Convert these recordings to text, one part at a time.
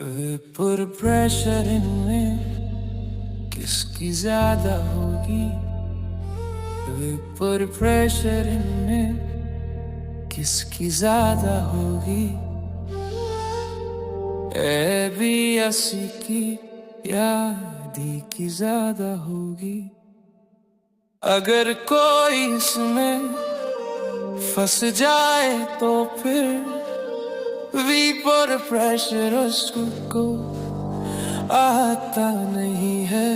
Paper pressure इनमें किसकी ज्यादा होगी। पेपर प्रेशर इनमें किसकी ज्यादा होगी। ए भी अस्सी की या दी की ज्यादा होगी। अगर कोई इसमें फंस जाए तो फिर वी पर प्रेशर उसको आता नहीं है।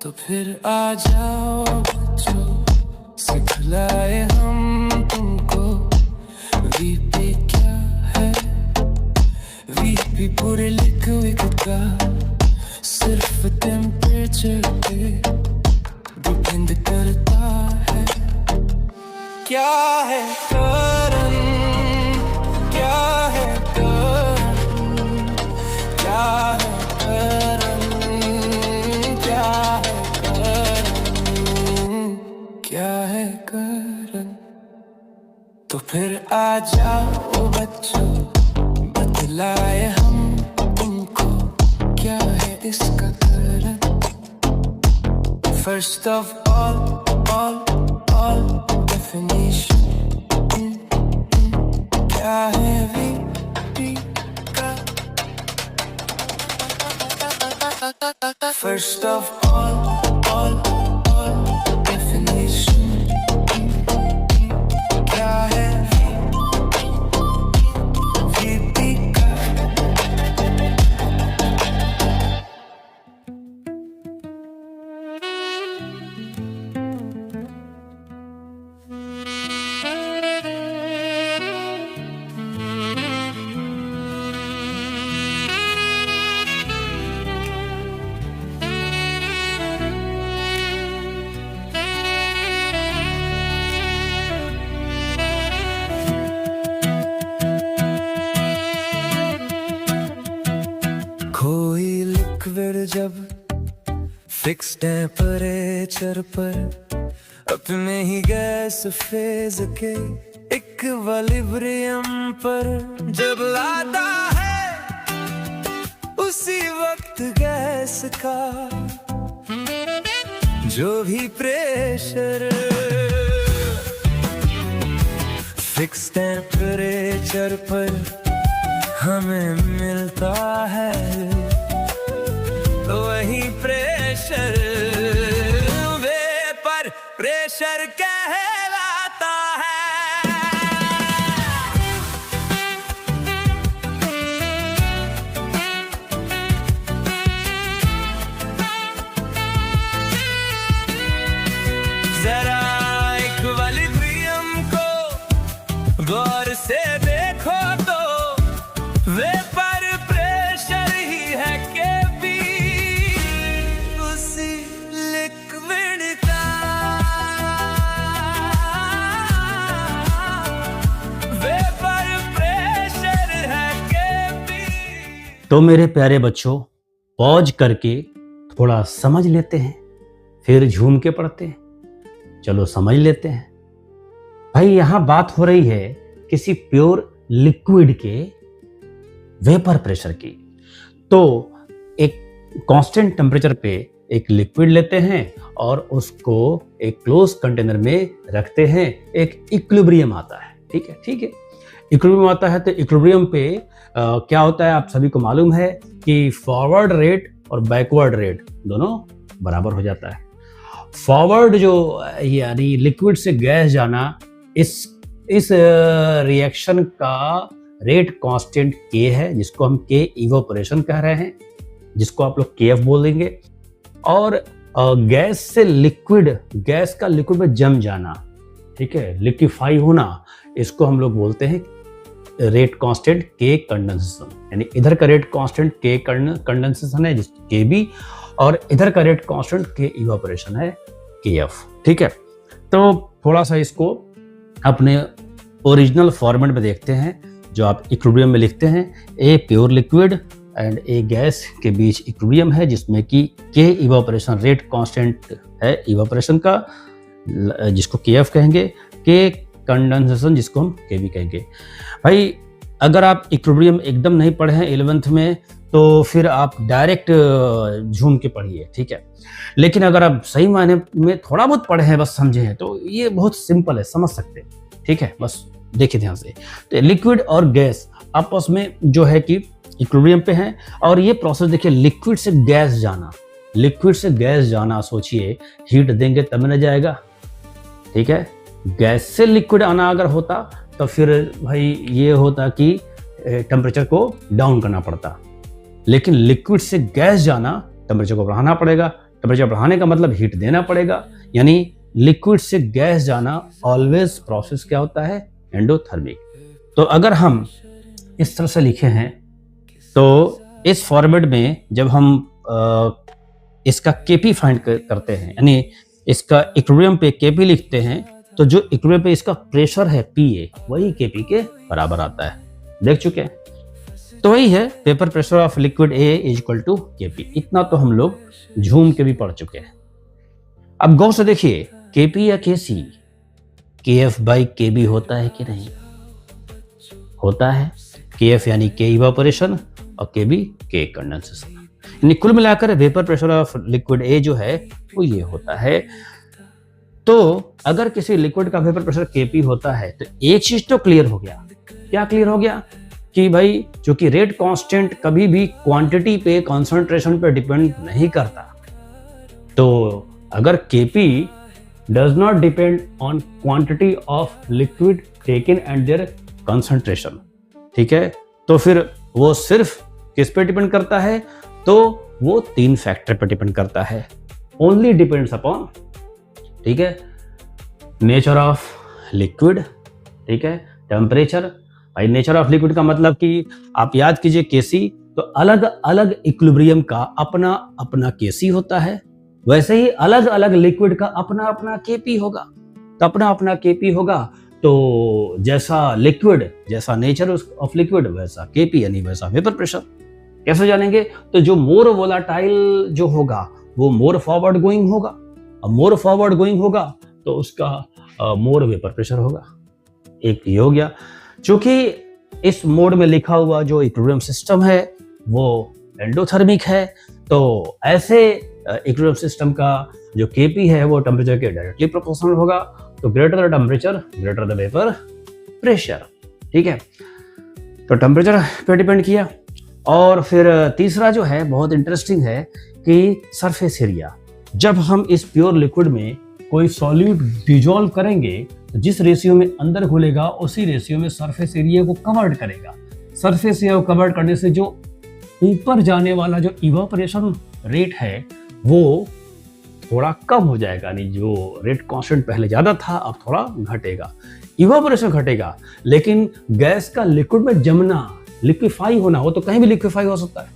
तो फिर आ जाओ बच्चों, सिखलाए हम तुमको वीपी क्या है। वीपी पूरे लिक्विड का सिर्फ टेम्परेचर पे डिपेंड करता है। क्या है कारण, क्या है कारण, क्या है कारण, क्या है कारण, क्या है कारण। तो फिर आ जाओ बच्चों, बतलाए हम तुमको क्या है इसका कारण। First of all definition क्या है वीपी का। First of all definition क्या है वीपी का। कोई लिक्विड जब फिक्स टेम्परेचर पर अपने ही गैस फेज के इक्विलिब्रियम पर जब लाता है, उसी वक्त गैस का जो भी प्रेशर फिक्स टेम्परेचर पर हमें मिलता है, वही प्रेशर वेपर प्रेशर कहलाता है। जरा इक्विलिब्रियम को गौर से देखो तो वेपर प्रेशर ही है के भी उसी लिक्विड का वेपर प्रेशर है के भी। तो मेरे प्यारे बच्चों, पॉज करके थोड़ा समझ लेते हैं, फिर झूम के पढ़ते हैं। चलो समझ लेते हैं। भाई यहाँ बात हो रही है किसी प्योर लिक्विड के वेपर प्रेशर की। तो एक कांस्टेंट टेम्परेचर पे एक लिक्विड लेते हैं और उसको एक क्लोज कंटेनर में रखते हैं। एक इक्विलिब्रियम आता है, ठीक है। इक्विलिब्रियम आता है तो इक्विलिब्रियम पे क्या होता है, आप सभी को मालूम है कि फॉरवर्ड रेट और बैकवर्ड रेट दोनों बराबर हो जाता है। फॉरवर्ड जो यानी लिक्विड से गैस जाना, इस रिएक्शन का रेट कांस्टेंट के है, जिसको हम के इवोपोरेशन कह रहे हैं, जिसको आप लोग केएफ बोलेंगे। और गैस से लिक्विड, गैस का लिक्विड में जम जाना, ठीक है, लिक्विफाई होना, इसको हम लोग बोलते हैं रेट कांस्टेंट के कंडेंसेशन। यानी इधर का रेट कांस्टेंट के कंडेंसेशन है के बी, और इधर का रेट कांस्टेंट के इवोपोरेशन है के एफ, ठीक है। तो थोड़ा सा इसको अपने ओरिजिनल फॉर्मेट में देखते हैं, जो आप इक्विलिब्रियम में लिखते हैं। A pure liquid and A gas के बीच इक्विलिब्रियम है, जिसमें कि के इवोपोरेशन रेट कांस्टेंट है इवोपोरेशन का, जिसको के एफ कहेंगे, के कंडेंसेशन जिसको हम के भी कहेंगे। भाई अगर आप इक्विलिब्रियम एकदम नहीं पढ़े हैं 11th में तो फिर आप डायरेक्ट झूम के पढ़िए, ठीक है। लेकिन अगर आप सही मायने में थोड़ा बहुत पढ़े हैं, बस समझे हैं, तो ये बहुत सिंपल है, समझ सकते हैं, ठीक है। बस देखिए ध्यान से, तो लिक्विड और गैस आपस में जो है कि इक्विलिब्रियम पे हैं। और ये प्रोसेस देखिए, लिक्विड से गैस जाना, लिक्विड से गैस जाना, सोचिए हीट देंगे तब न जाएगा, ठीक है। गैस से लिक्विड आना अगर होता तो फिर भाई ये होता कि टेम्परेचर को डाउन करना पड़ता, लेकिन लिक्विड से गैस जाना टेम्परेचर को बढ़ाना पड़ेगा। टेम्परेचर बढ़ाने का मतलब हीट देना पड़ेगा, यानी लिक्विड से गैस जाना ऑलवेज प्रोसेस क्या होता है, एंडोथर्मिक। तो अगर हम इस तरह से लिखे हैं तो इस फॉर्मेट में जब हम इसका केपी फाइंड करते हैं, यानी इसका इक्विलिब्रियम पे केपी लिखते हैं, तो जो इक्विलिब्रियम पे इसका प्रेशर है पीए, वही केपी के बराबर आता है, देख चुके हैं। तो वही है vapour pressure of liquid A is equal to KP. इतना तो हम लोग झूम के भी पढ़ चुके हैं। अब गौर से देखिए, केपी या केसी, केएफ बाई केबी होता है कि नहीं, होता है। केएफ यानी के इवापोरेशन और केबी के कंडेंसेशन, यानी कुल मिलाकर वेपर प्रेशर ऑफ लिक्विड ए जो है वो ये होता है। तो अगर किसी लिक्विड का वेपर प्रेशर केपी होता है तो एक चीज तो क्लियर हो गया। क्या क्लियर हो गया कि भाई चूंकि रेट कांस्टेंट कभी भी क्वांटिटी पे, कंसंट्रेशन पे डिपेंड नहीं करता, तो अगर KP does not depend on quantity of liquid taken and there concentration, ठीक है, तो फिर वो सिर्फ किस पे डिपेंड करता है, तो वो 3 फैक्टर पे डिपेंड करता है। ओनली डिपेंड्स अपॉन, ठीक है, नेचर ऑफ लिक्विड, ठीक है, टेम्परेचर। भाई नेचर ऑफ लिक्विड का मतलब कि आप याद कीजिए केसी, तो अलग अलग इक्विलिब्रियम का अपना अपना केसी होता है, वैसे ही अलग अलग लिक्विड का अपना अपना केपी होगा। तो अपना अपना केपी होगा, तो जैसा लिक्विड, जैसा नेचर ऑफ लिक्विड वैसा केपी, यानी वैसा वेपर प्रेशर। कैसे जानेंगे, तो जो मोर वोलाटाइल जो होगा वो मोर फॉरवर्ड गोइंग होगा, अब मोर फॉरवर्ड गोइंग होगा तो उसका मोर वेपर प्रेशर होगा। एक ये हो गया। चूंकि इस मोड में लिखा हुआ जो इक्विलिब्रियम सिस्टम है वो एंडोथर्मिक है, तो ऐसे इक्विलिब्रियम सिस्टम का जो केपी है वो टेम्परेचर के डायरेक्टली प्रोपोर्शनल होगा। तो greater the temperature greater the vapour pressure, ठीक है। तो टेम्परेचर पे डिपेंड किया। और फिर तीसरा जो है बहुत इंटरेस्टिंग है कि सरफेस एरिया। जब हम इस प्योर लिक्विड में कोई सॉल्यूट डिजोल्व करेंगे तो जिस रेशियो में अंदर घुलेगा उसी रेशियो में सरफेस एरिया को कवर्ड करेगा। सरफेस एरिया को कवर्ड करने से जो ऊपर जाने वाला जो इवापोरेशन रेट है वो थोड़ा कम हो जाएगा, यानी जो रेट कांस्टेंट पहले ज्यादा था अब थोड़ा घटेगा, इवापोरेशन घटेगा। लेकिन गैस का लिक्विड में जमना, लिक्विफाई होना, वो तो कहीं भी लिक्विफाई हो सकता है,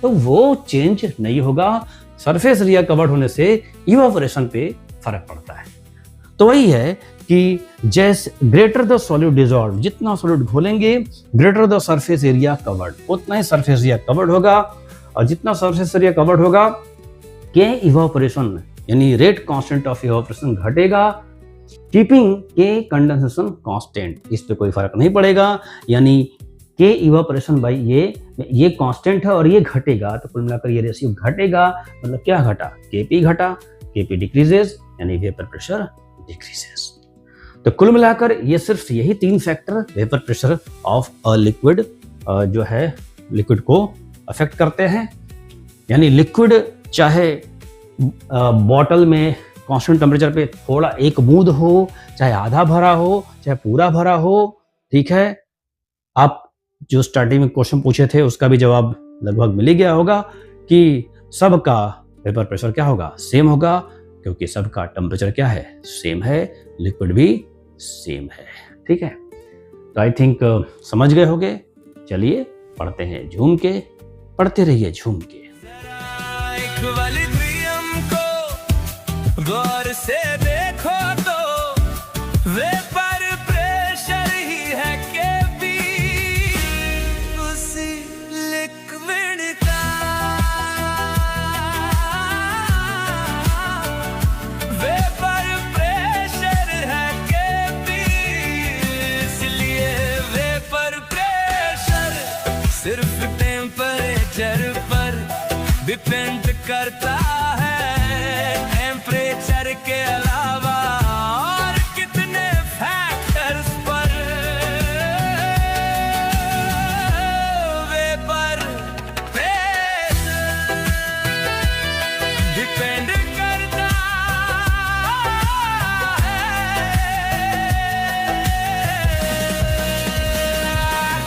तो वो चेंज नहीं होगा। सरफेस एरिया कवर्ड होने से इवापोरेशन पे फर्क पड़ता है। तो वही है कि जैसे ग्रेटर द सॉलिड डिजॉल्व, जितना सॉलिड घोलेंगे greater the surface area covered, उतना ही सरफेस एरिया कवर्ड होगा। और जितना सरफेस एरिया कवर्ड होगा के इवापोरेशन यानी रेट कांस्टेंट ऑफ इवापोरेशन घटेगा, कीपिंग के कंडेंसेशन कांस्टेंट, इस पे कोई फर्क नहीं पड़ेगा। यानी के इवापोरेशन बाई ये कांस्टेंट है और ये घटेगा, तो कुल मिलाकर ये रेशियो घटेगा। मतलब क्या घटा, केपी घटा, केपी डिक्रीजेस, यानी वेपर प्रेशर डिक्रीजेस। तो कुल मिलाकर ये सिर्फ यही 3 factor vapour pressure of a liquid जो है लिक्विड को अफेक्ट करते हैं। यानी लिक्विड चाहे बॉटल में कांस्टेंट टेम्परेचर पे थोड़ा एक बूंद हो, चाहे आधा भरा हो, चाहे पूरा भरा हो, ठीक है। आप जो स्टार्टिंग में क्वेश्चन पूछे थे उसका भी जवाब लगभग मिल ही गया होगा कि सबका वेपर प्रेशर क्या होगा, सेम होगा, क्योंकि सबका टेम्परेचर क्या है, सेम है, लिक्विड भी सेम है, ठीक है। तो आई थिंक समझ गए होंगे। चलिए पढ़ते हैं झूम के, पढ़ते रहिए झूम के। इक्विलिब्रियम को गौर से देखो तो वेपर प्रेशर ही है केपी, उसी लिक्विड का वेपर प्रेशर है केपी, इसलिए वेपर प्रेशर सिर्फ टेम्परेचर पर डिपेंड करता है, टेम्परेचर के अलावा और कितने फैक्टर्स पर वेपर प्रेशर डिपेंड करता है।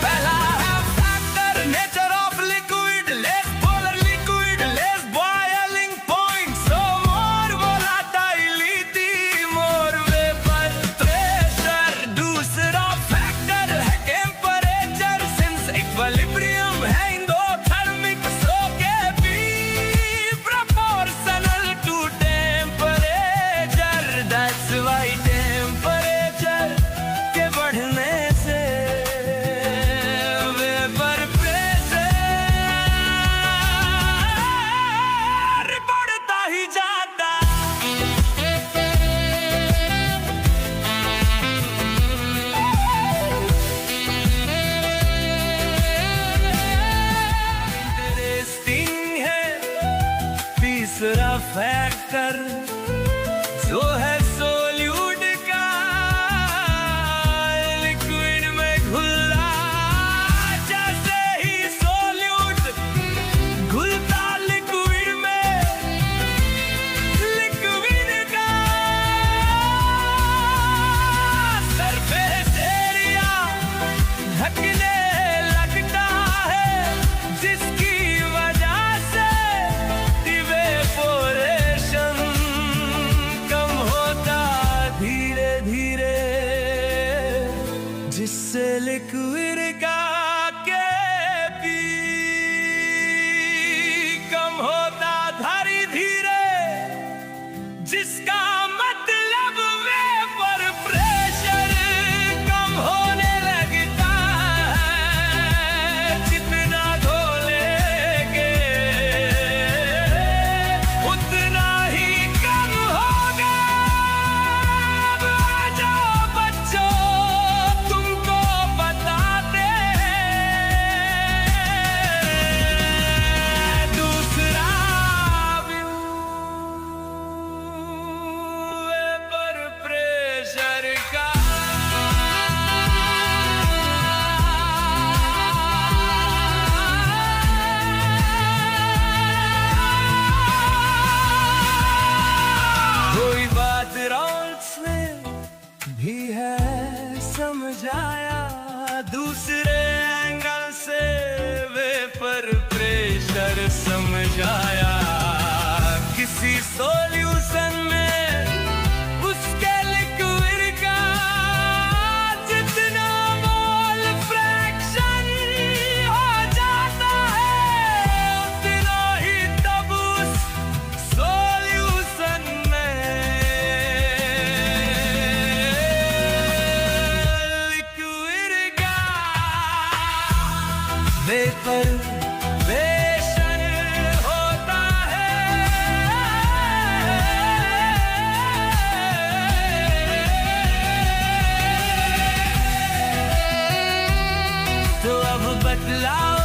पहला है factor nature of liquid, less polar liquid, less boiling point, so more volatility, more vapour pressure. दूसरा फैक्टर है टेम्परेचर, सिंस इक्विलिब्रियम है endothermic, so K be proportional to temperature. That's why temperature के बढ़ने से वेपर प्रेशर बढ़ता ही जाता। Interesting है तीसरा फैक्टर जो है सोल्यूट का, लिक्विड में घुलना। जैसे ही सोल्यूट घुलता लिक्विड में, लिक्विड का सरफेस एरिया ढकने लगता है, जिसकी वजह से इवेपोरेशन कम होता धीरे धीरे, जिससे लिक्विड का केपी कम होता धीरे धीरे, जिसका मतलब वेपर प्रेशर कम होने लगता है। जितना घोलेंगे उतना ही कम होगा। अब आ जाओ बच्चों, तुमको बताते हैं दूसरा व्यू वेपर प्रेशर का। कोई बात राउंड्स में भी है समझाया, दूसरे एंगल से वेपर प्रेशर समझाया। किसी सॉल्यूशन में उसके लिक्विड का जितना मोल फ्रैक्शन हो जाता है, उतना ही तब उस सॉल्यूशन में लिक्विड का वेपर प्रेशर होता है। तो अब बतलाओ